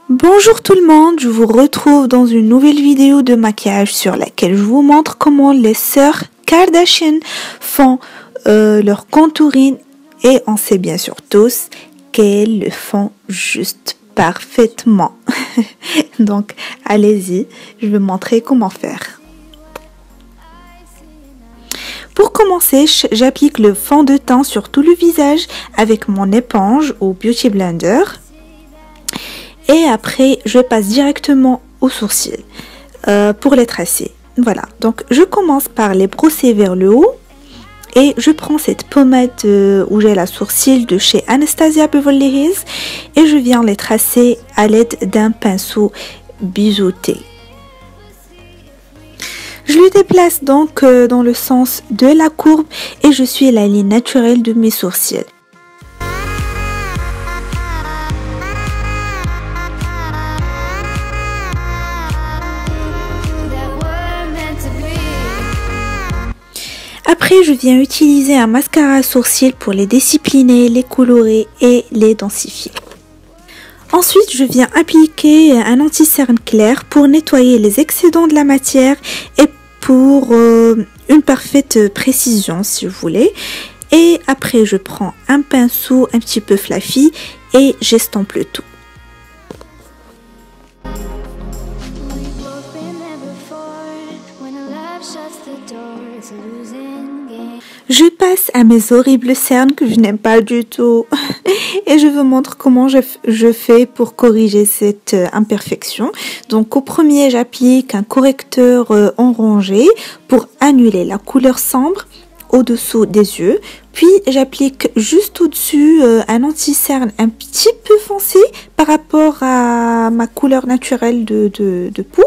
Bonjour tout le monde, je vous retrouve dans une nouvelle vidéo de maquillage sur laquelle je vous montre comment les sœurs Kardashian font leur contouring et on sait bien sûr tous qu'elles le font juste parfaitement. Donc allez-y, je vais vous montrer comment faire. Pour commencer, j'applique le fond de teint sur tout le visage avec mon éponge ou Beauty Blender. Et après, je passe directement aux sourcils pour les tracer. Voilà, donc je commence par les brosser vers le haut. Et je prends cette pommade où j'ai la sourcil de chez Anastasia Beverly Hills. Et je viens les tracer à l'aide d'un pinceau biseauté. Je le déplace donc dans le sens de la courbe et je suis la ligne naturelle de mes sourcils. Après, je viens utiliser un mascara à sourcils pour les discipliner, les colorer et les densifier. Ensuite, je viens appliquer un anti-cerne clair pour nettoyer les excédents de la matière et pour une parfaite précision si vous voulez. Et après, je prends un pinceau un petit peu fluffy et j'estompe le tout. Je passe à mes horribles cernes que je n'aime pas du tout et je vous montre comment je fais pour corriger cette imperfection. Donc au premier, j'applique un correcteur orangé pour annuler la couleur sombre au-dessous des yeux. Puis j'applique juste au-dessus un anti-cerne un petit peu foncé par rapport à ma couleur naturelle de peau.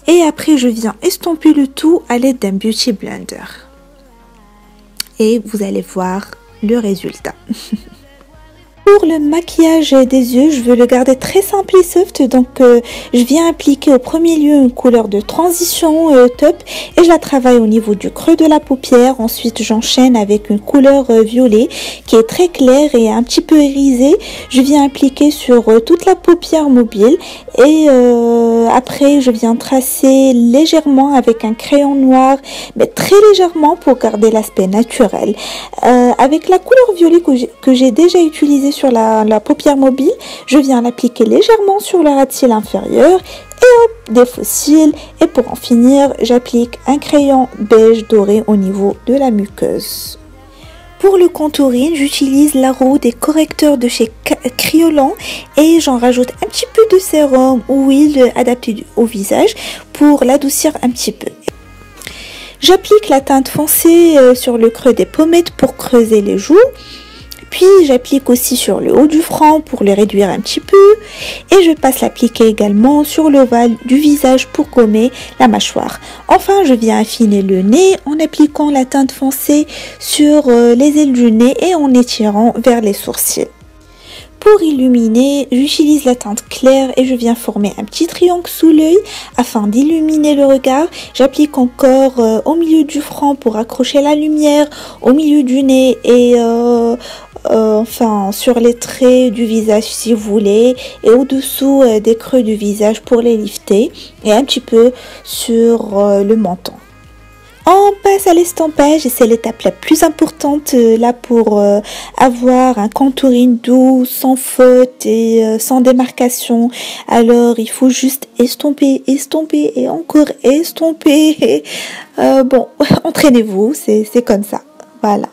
Et après, je viens estomper le tout à l'aide d'un Beauty Blender. Et vous allez voir le résultat. Pour le maquillage des yeux, je veux le garder très simple et soft, donc je viens appliquer au premier lieu une couleur de transition top et je la travaille au niveau du creux de la paupière. Ensuite, j'enchaîne avec une couleur violet qui est très claire et un petit peu irisée. Je viens appliquer sur toute la paupière mobile et après, je viens tracer légèrement avec un crayon noir, mais très légèrement pour garder l'aspect naturel. Avec la couleur violet que j'ai déjà utilisée sur la paupière mobile, je viens l'appliquer légèrement sur le ras de cils inférieur et hop, des faux cils. Et pour en finir, j'applique un crayon beige doré au niveau de la muqueuse. Pour le contouring, j'utilise la roue des correcteurs de chez Kryolan et j'en rajoute un petit peu de sérum ou huile adaptée au visage pour l'adoucir un petit peu. J'applique la teinte foncée sur le creux des pommettes pour creuser les joues. Puis j'applique aussi sur le haut du front pour les réduire un petit peu. Et je passe l'appliquer également sur l'ovale du visage pour gommer la mâchoire. Enfin, je viens affiner le nez en appliquant la teinte foncée sur les ailes du nez et en étirant vers les sourcils. Pour illuminer, j'utilise la teinte claire et je viens former un petit triangle sous l'œil afin d'illuminer le regard. J'applique encore au milieu du front pour accrocher la lumière, au milieu du nez et enfin sur les traits du visage si vous voulez, et au-dessous des creux du visage pour les lifter et un petit peu sur le menton. On passe à l'estompage et c'est l'étape la plus importante là pour avoir un contouring doux, sans faute et sans démarcation. Alors il faut juste estomper, estomper et encore estomper. Bon, entraînez-vous, c'est comme ça. Voilà.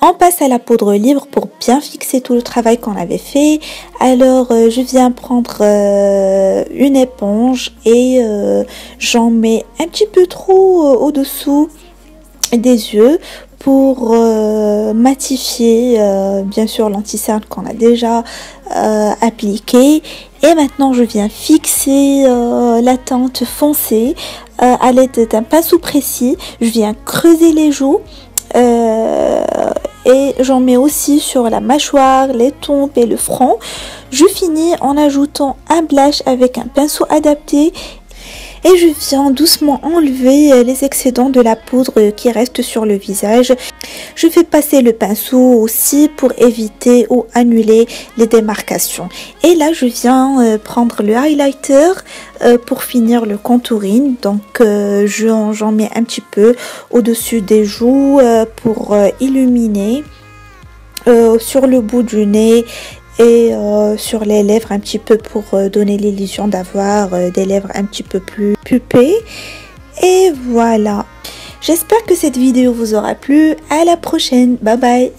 On passe à la poudre libre pour bien fixer tout le travail qu'on avait fait. Alors je viens prendre une éponge et j'en mets un petit peu trop au-dessous des yeux pour matifier bien sûr l'anti-cerne qu'on a déjà appliqué. Et maintenant je viens fixer la teinte foncée à l'aide d'un pinceau précis. Je viens creuser les joues. Et j'en mets aussi sur la mâchoire, les tempes et le front. Je finis en ajoutant un blush avec un pinceau adapté Et je viens doucement enlever les excédents de la poudre qui reste sur le visage. Je fais passer le pinceau aussi pour éviter ou annuler les démarcations. Et là, je viens prendre le highlighter pour finir le contouring. Donc, j'en mets un petit peu au-dessus des joues pour illuminer sur le bout du nez et sur les lèvres un petit peu pour donner l'illusion d'avoir des lèvres un petit peu plus pupées. Et voilà. J'espère que cette vidéo vous aura plu. À la prochaine. Bye bye.